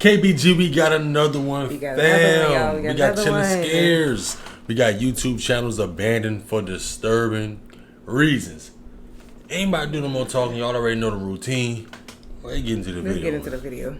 KBG, we got another one. We got another one, We got Chillin' Scares. We got YouTube channels abandoned for disturbing reasons. Ain't about to do no more talking. Y'all already know the routine. Let's get into the video. Let's get into the video.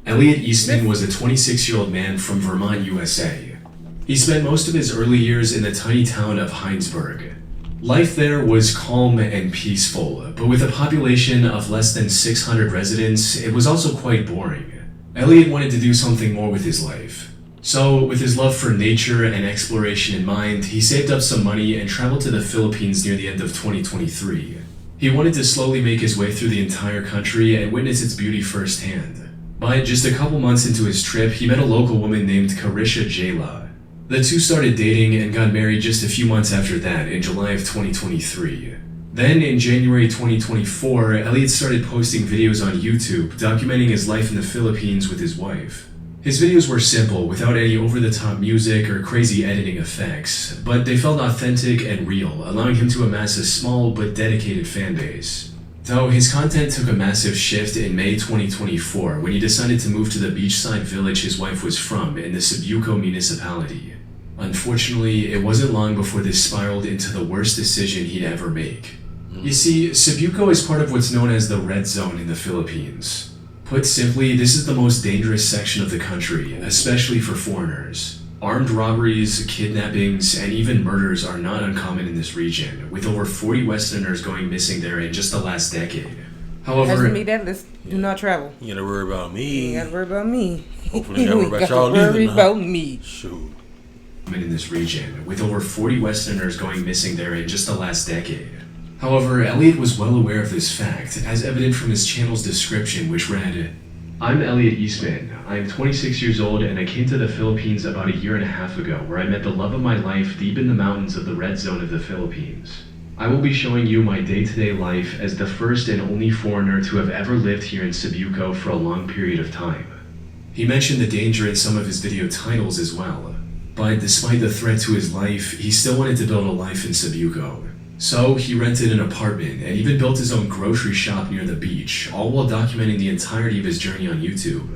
Elliot Eastman was a 26-year-old man from Vermont, USA. He spent most of his early years in the tiny town of Heinsberg. Life there was calm and peaceful, but with a population of less than 600 residents, it was also quite boring. Elliot wanted to do something more with his life. So, with his love for nature and exploration in mind, he saved up some money and traveled to the Philippines near the end of 2023. He wanted to slowly make his way through the entire country and witness its beauty firsthand. But just a couple months into his trip, he met a local woman named Carisha Jayla. The two started dating and got married just a few months after that, in July of 2023. Then, in January 2024, Elliot started posting videos on YouTube documenting his life in the Philippines with his wife. His videos were simple, without any over-the-top music or crazy editing effects, but they felt authentic and real, allowing him to amass a small but dedicated fan base. Though his content took a massive shift in May 2024 when he decided to move to the beachside village his wife was from in the Cebuco municipality. Unfortunately, it wasn't long before this spiraled into the worst decision he'd ever make. You see, Cebuco is part of what's known as the Red Zone in the Philippines. Put simply, this is the most dangerous section of the country, especially for foreigners. Armed robberies, kidnappings, and even murders are not uncommon in this region, with over 40 Westerners going missing there in just the last decade. However, as for me, that list, do not travel. You gotta worry about me. You gotta worry about me. Hopefully, you gotta worry about y'all worry either. about me. Shoot. In this region, with over 40 Westerners going missing there in just the last decade. However, Elliot was well aware of this fact, as evident from his channel's description, which read, "I'm Elliot Eastman. I'm 26 years old and I came to the Philippines about a year and a half ago, where I met the love of my life deep in the mountains of the Red Zone of the Philippines. I will be showing you my day-to-day life as the first and only foreigner to have ever lived here in Cebuco for a long period of time." He mentioned the danger in some of his video titles as well. But despite the threat to his life, he still wanted to build a life in Cebuco. So he rented an apartment and even built his own grocery shop near the beach, all while documenting the entirety of his journey on YouTube.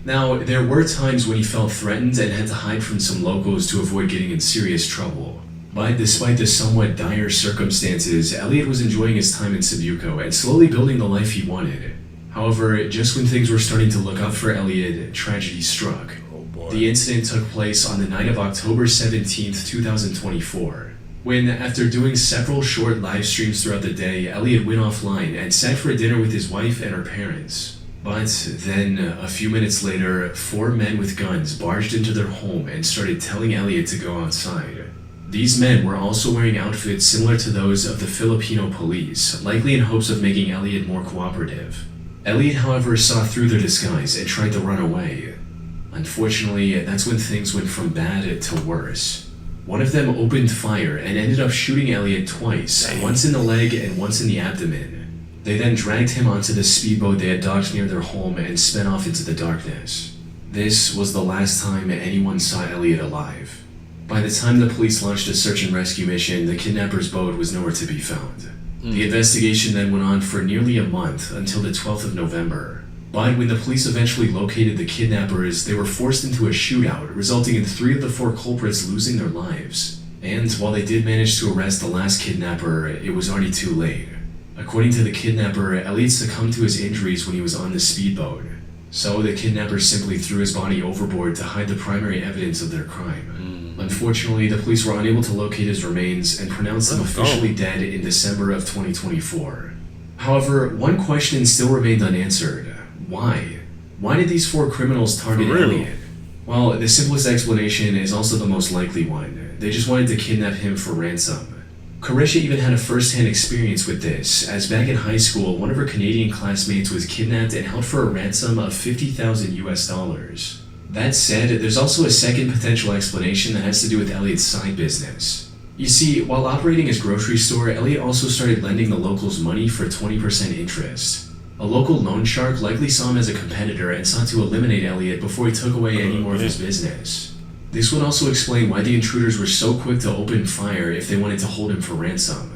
Now, there were times when he felt threatened and had to hide from some locals to avoid getting in serious trouble. But despite the somewhat dire circumstances, Elliot was enjoying his time in Cebuco and slowly building the life he wanted. However, just when things were starting to look up for Elliot, tragedy struck. The incident took place on the night of October 17th, 2024, when, after doing several short live streams throughout the day, Elliot went offline and sat for a dinner with his wife and her parents. But then, a few minutes later, 4 men with guns barged into their home and started telling Elliot to go outside. These men were also wearing outfits similar to those of the Filipino police, likely in hopes of making Elliot more cooperative. Elliot, however, saw through their disguise and tried to run away. Unfortunately, that's when things went from bad to worse. One of them opened fire and ended up shooting Elliot twice, once in the leg and once in the abdomen. They then dragged him onto the speedboat they had docked near their home and sped off into the darkness. This was the last time anyone saw Elliot alive. By the time the police launched a search and rescue mission, the kidnapper's boat was nowhere to be found. The investigation then went on for nearly a month until the 12th of November. But when the police eventually located the kidnappers, they were forced into a shootout, resulting in 3 of the 4 culprits losing their lives. And while they did manage to arrest the last kidnapper, it was already too late. According to the kidnapper, Elliot succumbed to his injuries when he was on the speedboat. So the kidnappers simply threw his body overboard to hide the primary evidence of their crime. Unfortunately, the police were unable to locate his remains and pronounced him officially dead in December of 2024. However, one question still remained unanswered. Why? Why did these 4 criminals target Elliot? Well, the simplest explanation is also the most likely one. They just wanted to kidnap him for ransom. Carisha even had a first-hand experience with this, as back in high school, one of her Canadian classmates was kidnapped and held for a ransom of $50,000 US. That said, there's also a second potential explanation that has to do with Elliot's side business. You see, while operating his grocery store, Elliot also started lending the locals money for 20% interest. A local loan shark likely saw him as a competitor and sought to eliminate Elliot before he took away any more of his business. This would also explain why the intruders were so quick to open fire if they wanted to hold him for ransom.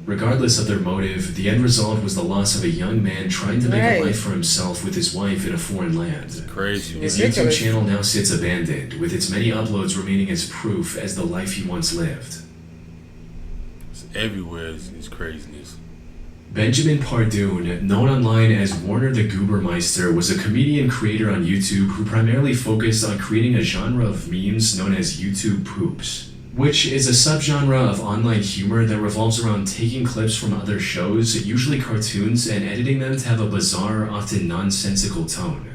Regardless of their motive, the end result was the loss of a young man trying to make a life for himself with his wife in a foreign land. Crazy. His YouTube channel now sits abandoned, with its many uploads remaining as proof as the life he once lived. It's everywhere is craziness. Benjamin Pardun, known online as Warner the Goobermeister, was a comedian creator on YouTube who primarily focused on creating a genre of memes known as YouTube poops, which is a subgenre of online humor that revolves around taking clips from other shows, usually cartoons, and editing them to have a bizarre, often nonsensical tone.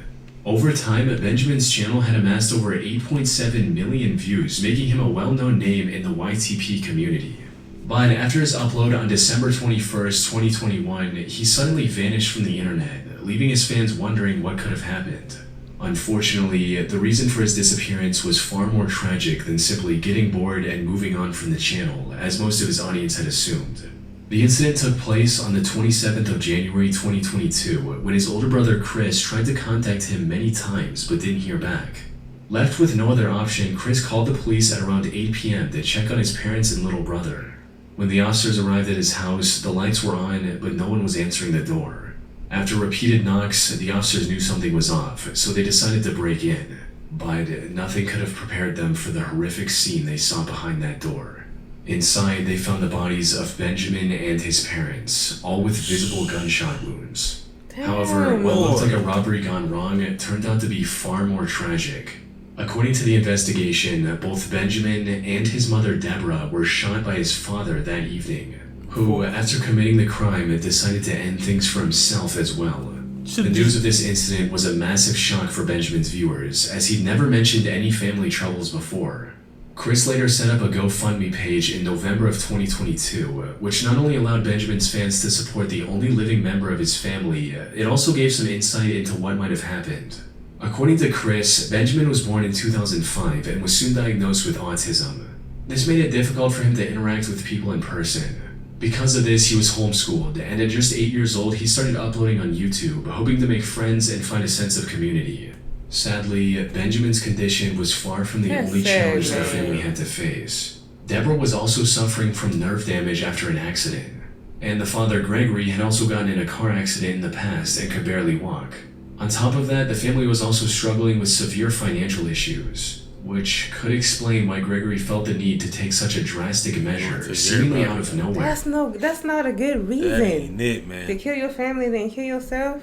Over time, Benjamin's channel had amassed over 8.7 million views, making him a well-known name in the YTP community. But after his upload on December 21st, 2021, he suddenly vanished from the internet, leaving his fans wondering what could have happened. Unfortunately, the reason for his disappearance was far more tragic than simply getting bored and moving on from the channel, as most of his audience had assumed. The incident took place on the 27th of January 2022, when his older brother Chris tried to contact him many times but didn't hear back. Left with no other option, Chris called the police at around 8 p.m. to check on his parents and little brother. When the officers arrived at his house, the lights were on, but no one was answering the door. After repeated knocks, the officers knew something was off, so they decided to break in. But nothing could have prepared them for the horrific scene they saw behind that door. Inside, they found the bodies of Benjamin and his parents, all with visible gunshot wounds. However, what looked like a robbery gone wrong, it turned out to be far more tragic. According to the investigation, both Benjamin and his mother Deborah were shot by his father that evening, who, after committing the crime, decided to end things for himself as well. The news of this incident was a massive shock for Benjamin's viewers, as he'd never mentioned any family troubles before. Chris later set up a GoFundMe page in November of 2022, which not only allowed Benjamin's fans to support the only living member of his family, it also gave some insight into what might have happened. According to Chris, Benjamin was born in 2005 and was soon diagnosed with autism. This made it difficult for him to interact with people in person. Because of this, he was homeschooled, and at just 8 years old, he started uploading on YouTube, hoping to make friends and find a sense of community. Sadly, Benjamin's condition was far from the only challenge their family had to face. Deborah was also suffering from nerve damage after an accident, and the father, Gregory, had also gotten in a car accident in the past and could barely walk. On top of that, the family was also struggling with severe financial issues, which could explain why Gregory felt the need to take such a drastic measure, seemingly out of nowhere. That's not a good reason. That ain't it, man. To kill your family, then kill yourself?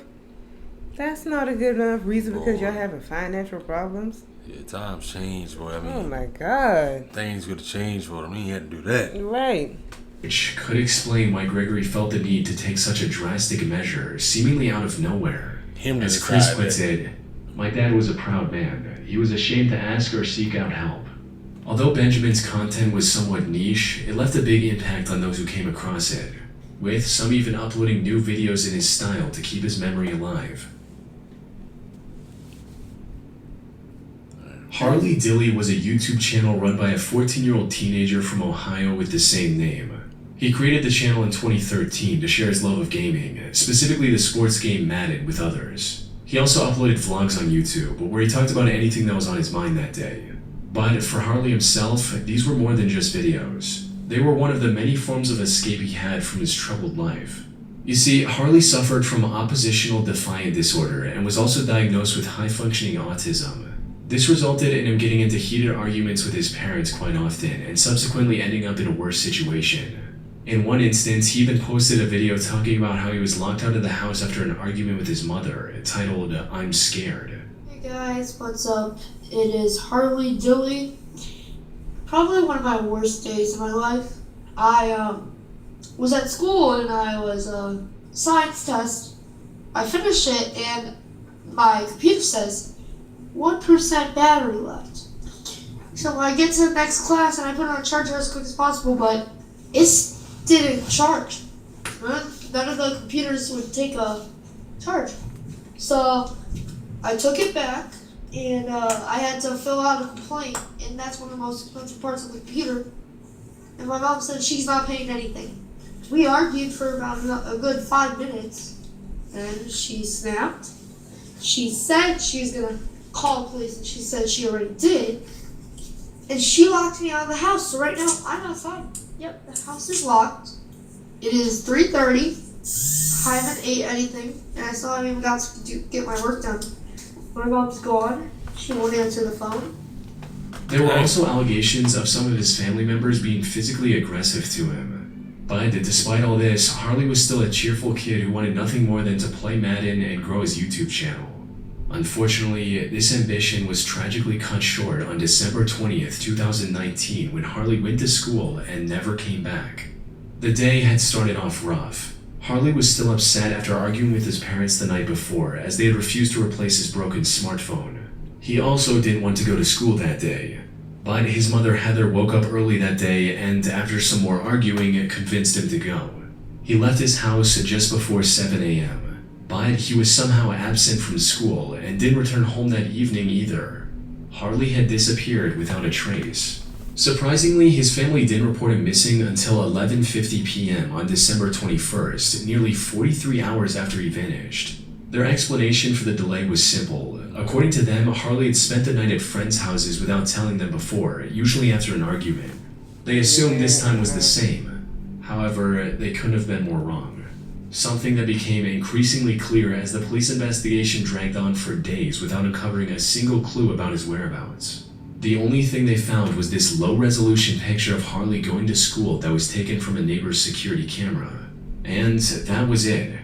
That's not a good enough reason because y'all having financial problems. Yeah, times change, boy. I mean, oh my God. Things could have changed for him. He had to do that. Right. Which could explain why Gregory felt the need to take such a drastic measure, seemingly out of nowhere. As Chris puts it, my dad was a proud man. He was ashamed to ask or seek out help. Although Benjamin's content was somewhat niche, it left a big impact on those who came across it, with some even uploading new videos in his style to keep his memory alive. Harley Dilly was a YouTube channel run by a 14-year-old teenager from Ohio with the same name. He created the channel in 2013 to share his love of gaming, specifically the sports game Madden, with others. He also uploaded vlogs on YouTube, where he talked about anything that was on his mind that day. But for Harley himself, these were more than just videos. They were one of the many forms of escape he had from his troubled life. You see, Harley suffered from oppositional defiant disorder and was also diagnosed with high-functioning autism. This resulted in him getting into heated arguments with his parents quite often, and subsequently ending up in a worse situation. In one instance, he even posted a video talking about how he was locked out of the house after an argument with his mother, titled, "I'm Scared." Hey guys, what's up? It is Harley Dilly. Probably one of my worst days of my life. I was at school and I was science test. I finished it and my computer says 1% battery left. So I get to the next class and I put it on charger as quick as possible, but it didn't charge. None of the computers would take a charge. So I took it back and I had to fill out a complaint, and that's one of the most expensive parts of the computer. And my mom said she's not paying anything. We argued for about a good 5 minutes, and she snapped. She said she was gonna call the police, and she said she already did. And she locked me out of the house, so right now I'm outside. Yep, the house is locked. It is 3:30. I haven't ate anything, and I still haven't even got to get my work done. My mom's gone. She won't answer the phone. There were also allegations of some of his family members being physically aggressive to him. But despite all this, Harley was still a cheerful kid who wanted nothing more than to play Madden and grow his YouTube channel. Unfortunately, this ambition was tragically cut short on December 20th, 2019, when Harley went to school and never came back. The day had started off rough. Harley was still upset after arguing with his parents the night before, as they had refused to replace his broken smartphone. He also didn't want to go to school that day. But his mother Heather woke up early that day and, after some more arguing, convinced him to go. He left his house just before 7 a.m. But he was somehow absent from school and didn't return home that evening either. Harley had disappeared without a trace. Surprisingly, his family didn't report him missing until 11:50 p.m. on December 21st, nearly 43 hours after he vanished. Their explanation for the delay was simple. According to them, Harley had spent the night at friends' houses without telling them before, usually after an argument. They assumed this time was the same. However, they couldn't have been more wrong. Something that became increasingly clear as the police investigation dragged on for days without uncovering a single clue about his whereabouts. The only thing they found was this low-resolution picture of Harley going to school that was taken from a neighbor's security camera. And that was it.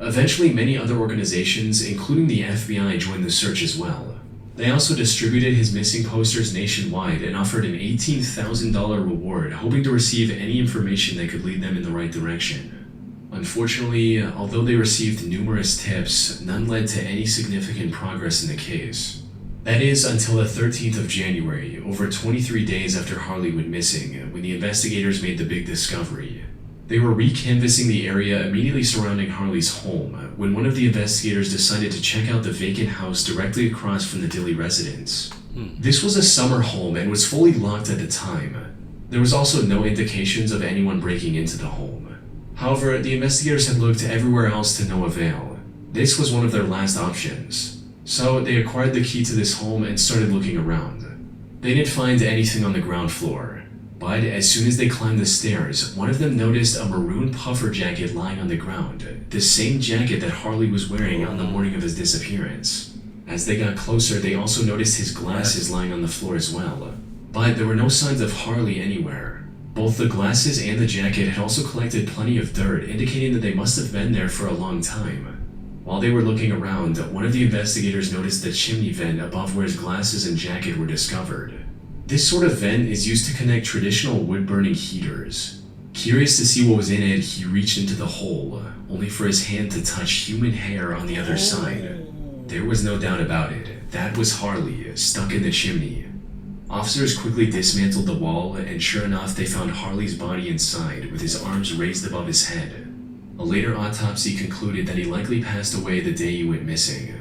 Eventually, many other organizations, including the FBI, joined the search as well. They also distributed his missing posters nationwide and offered an $18,000 reward, hoping to receive any information that could lead them in the right direction. Unfortunately, although they received numerous tips, none led to any significant progress in the case. That is until the 13th of January, over 23 days after Harley went missing, when the investigators made the big discovery. They were re-canvassing the area immediately surrounding Harley's home, when one of the investigators decided to check out the vacant house directly across from the Dilley residence. This was a summer home and was fully locked at the time. There was also no indications of anyone breaking into the home. However, the investigators had looked everywhere else to no avail. This was one of their last options. So they acquired the key to this home and started looking around. They didn't find anything on the ground floor, but as soon as they climbed the stairs, one of them noticed a maroon puffer jacket lying on the ground, the same jacket that Harley was wearing on the morning of his disappearance. As they got closer, they also noticed his glasses lying on the floor as well, but there were no signs of Harley anywhere. Both the glasses and the jacket had also collected plenty of dirt, indicating that they must have been there for a long time. While they were looking around, one of the investigators noticed the chimney vent above where his glasses and jacket were discovered. This sort of vent is used to connect traditional wood-burning heaters. Curious to see what was in it, he reached into the hole, only for his hand to touch human hair on the other side. There was no doubt about it. That was Harley, stuck in the chimney. Officers quickly dismantled the wall, and sure enough, they found Harley's body inside, with his arms raised above his head. A later autopsy concluded that he likely passed away the day he went missing.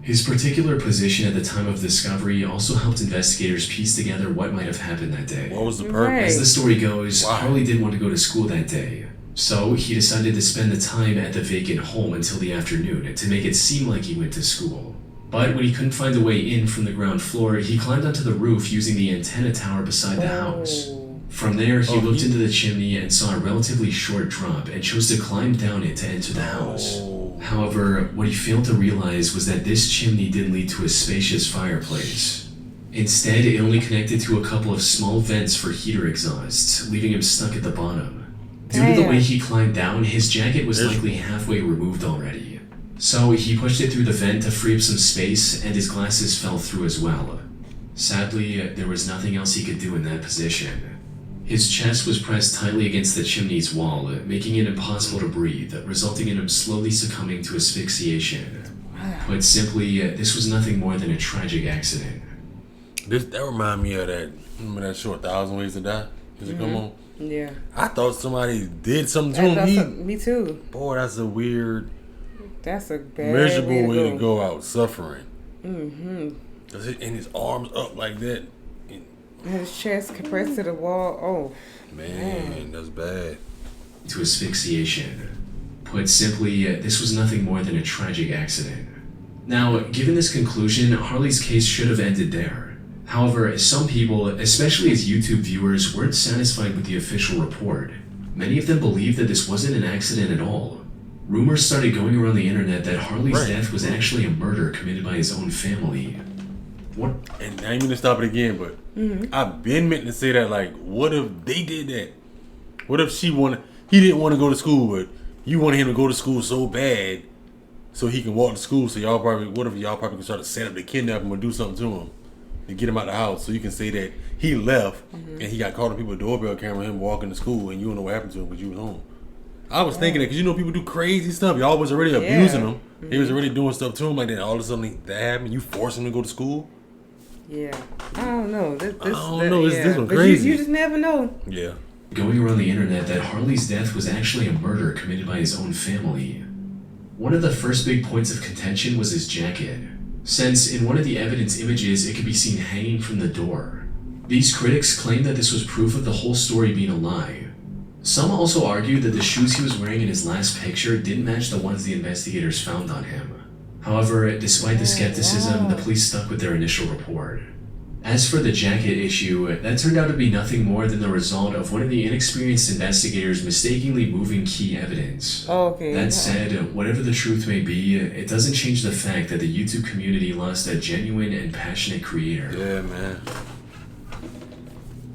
His particular position at the time of discovery also helped investigators piece together what might have happened that day. What was the purpose? As the story goes, Harley didn't want to go to school that day, so he decided to spend the time at the vacant home until the afternoon to make it seem like he went to school. But when he couldn't find a way in from the ground floor, he climbed onto the roof using the antenna tower beside the house. From there, he looked into the chimney and saw a relatively short drop and chose to climb down it to enter the house. However, what he failed to realize was that this chimney didn't lead to a spacious fireplace. Instead, it only connected to a couple of small vents for heater exhausts, leaving him stuck at the bottom. Due to the way he climbed down, his jacket was likely halfway removed already. So he pushed it through the vent to free up some space, and his glasses fell through as well. Sadly, there was nothing else he could do in that position. His chest was pressed tightly against the chimney's wall, making it impossible to breathe, resulting in him slowly succumbing to asphyxiation. Put simply, this was nothing more than a tragic accident. That remind me of that. Remember that show, 1,000 Ways to Die? Does it come on? Yeah. I thought somebody did something to him. Me too. Boy, that's a weird, that's a bad miserable way to go out suffering. Mm-hmm. And his arms up like that. His chest compressed to the wall. Oh, man, that's bad. To asphyxiation. Put simply, this was nothing more than a tragic accident. Now, given this conclusion, Harley's case should have ended there. However, some people, especially his YouTube viewers, weren't satisfied with the official report. Many of them believed that this wasn't an accident at all. Rumors started going around the internet that Harley's death was actually a murder committed by his own family. What? And I ain't gonna stop it again, but I've been meant to say that. Like, what if they did that? What if he didn't want to go to school, but you wanted him to go to school so bad, so he can walk to school? So what if y'all probably can start to set up to kidnap him or do something to him to get him out of the house, so you can say that he left and he got caught on people's doorbell camera, him walking to school, and you don't know what happened to him because you was home. I was thinking that because people do crazy stuff. Y'all was already abusing him. He was already doing stuff to him like that. All of a sudden that happened. You force him to go to school. Yeah, I don't know. This one crazy. You just never know. Yeah. Going around the internet that Harley's death was actually a murder committed by his own family. One of the first big points of contention was his jacket, since in one of the evidence images it could be seen hanging from the door. These critics claimed that this was proof of the whole story being a lie. Some also argued that the shoes he was wearing in his last picture didn't match the ones the investigators found on him. However, despite the skepticism, the police stuck with their initial report. As for the jacket issue, that turned out to be nothing more than the result of one of the inexperienced investigators mistakenly moving key evidence. Okay. That said, whatever the truth may be, it doesn't change the fact that the YouTube community lost a genuine and passionate creator. Yeah, man.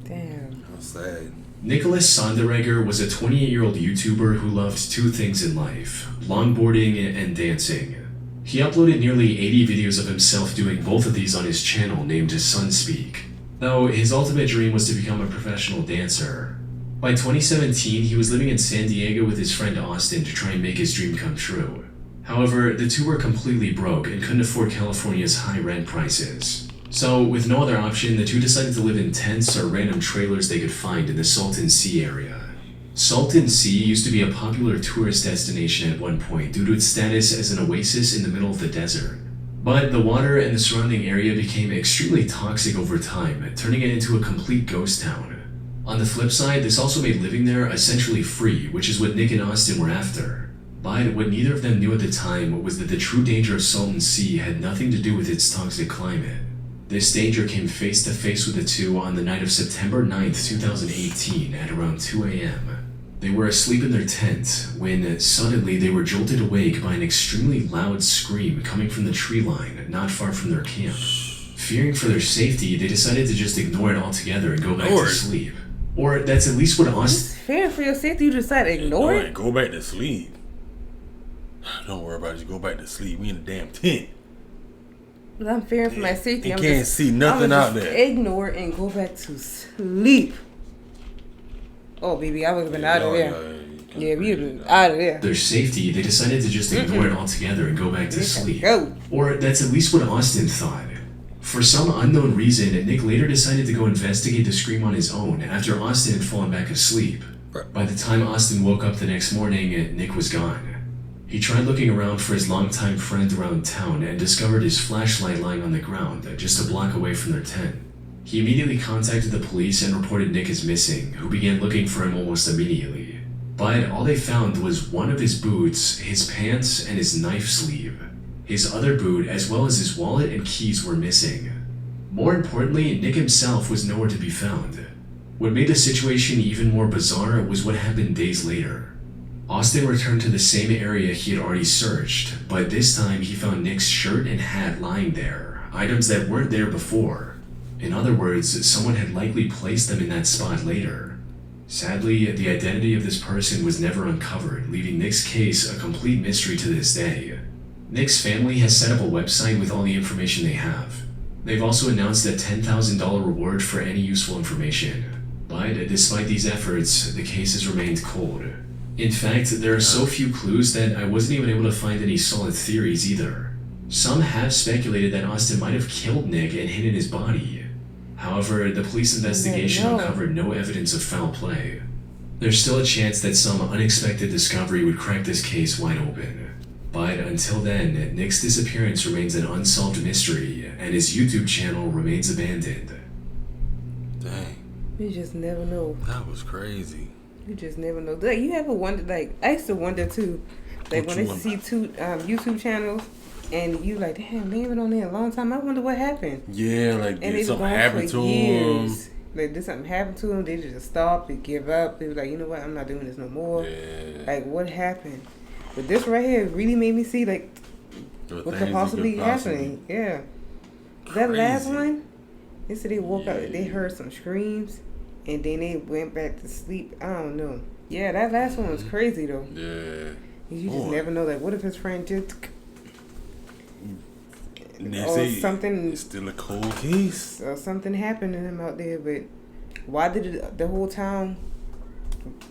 Damn. That's sad. Nicholas Sonderegger was a 28-year-old YouTuber who loved two things in life: longboarding and dancing. He uploaded nearly 80 videos of himself doing both of these on his channel named Sunspeak, though his ultimate dream was to become a professional dancer. By 2017, he was living in San Diego with his friend Austin to try and make his dream come true. However, the two were completely broke and couldn't afford California's high rent prices. So, with no other option, the two decided to live in tents or random trailers they could find in the Salton Sea area. Salton Sea used to be a popular tourist destination at one point due to its status as an oasis in the middle of the desert. But the water and the surrounding area became extremely toxic over time, turning it into a complete ghost town. On the flip side, this also made living there essentially free, which is what Nick and Austin were after. But what neither of them knew at the time was that the true danger of Salton Sea had nothing to do with its toxic climate. This danger came face to face with the two on the night of September 9th, 2018 at around 2 a.m. They were asleep in their tent when suddenly they were jolted awake by an extremely loud scream coming from the tree line not far from their camp. Fearing for their safety, they decided to just ignore it altogether and go back to sleep. Or that's at least what Austin... Fearing for your safety, you decide to ignore it? Go back to sleep. Don't worry about it. Just go back to sleep. We in the damn tent. I'm fearing for my safety. You can't see nothing out there. Ignore it and go back to sleep. Oh, baby, I would have been out of there. Yeah, we would have been out of there. Their safety, they decided to just ignore it altogether and go back to sleep. Go. Or that's at least what Austin thought. For some unknown reason, Nick later decided to go investigate the scream on his own after Austin had fallen back asleep. By the time Austin woke up the next morning, Nick was gone. He tried looking around for his longtime friend around town and discovered his flashlight lying on the ground just a block away from their tent. He immediately contacted the police and reported Nick as missing, who began looking for him almost immediately. But all they found was one of his boots, his pants, and his knife sleeve. His other boot, as well as his wallet and keys, were missing. More importantly, Nick himself was nowhere to be found. What made the situation even more bizarre was what happened days later. Austin returned to the same area he had already searched, but this time he found Nick's shirt and hat lying there, items that weren't there before. In other words, someone had likely placed them in that spot later. Sadly, the identity of this person was never uncovered, leaving Nick's case a complete mystery to this day. Nick's family has set up a website with all the information they have. They've also announced a $10,000 reward for any useful information. But despite these efforts, the case has remained cold. In fact, there are so few clues that I wasn't even able to find any solid theories either. Some have speculated that Austin might have killed Nick and hidden his body. However, the police investigation uncovered no evidence of foul play. There's still a chance that some unexpected discovery would crack this case wide open. But until then, Nick's disappearance remains an unsolved mystery, and his YouTube channel remains abandoned. Dang. You just never know. That was crazy. You just never know. Like, you ever wonder, like, I used to wonder too, like, when I see two YouTube channels, and you like, damn, they been on there a long time. I wonder what happened. Yeah, like, and did something happen to him? Like, did something happen to them? They just stop and give up. They was like, you know what? I'm not doing this no more. Yeah. Like, what happened? But this right here really made me see, like, what could possibly be happening. Yeah. That last one, they said they woke up, they heard some screams, and then they went back to sleep. I don't know. Yeah, that last one was crazy, though. Yeah. You just never know. Like, what if his friend just... Or something... It's still a cold case. Or something happened to him out there, but why did the whole town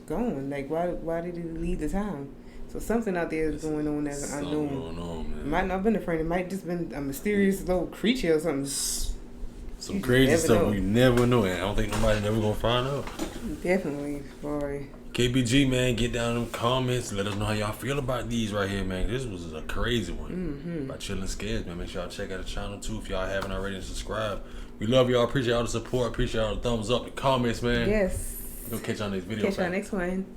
going? Like, why did he leave the town? So something out there is going on that's unknown. Going on, man. It might not have been a friend. It might just been a mysterious little creature or something. Some crazy stuff you never know, and I don't think nobody never gonna find out. Definitely, boy. KBG, man, get down in the comments. Let us know how y'all feel about these right here, man. This was a crazy one. By Chillin' Scares, man. Make sure y'all check out the channel, too, if y'all haven't already, and subscribe. We love y'all. Appreciate all the support. Appreciate all the thumbs up, the comments, man. Yes. We'll catch y'all next video. Catch y'all next one.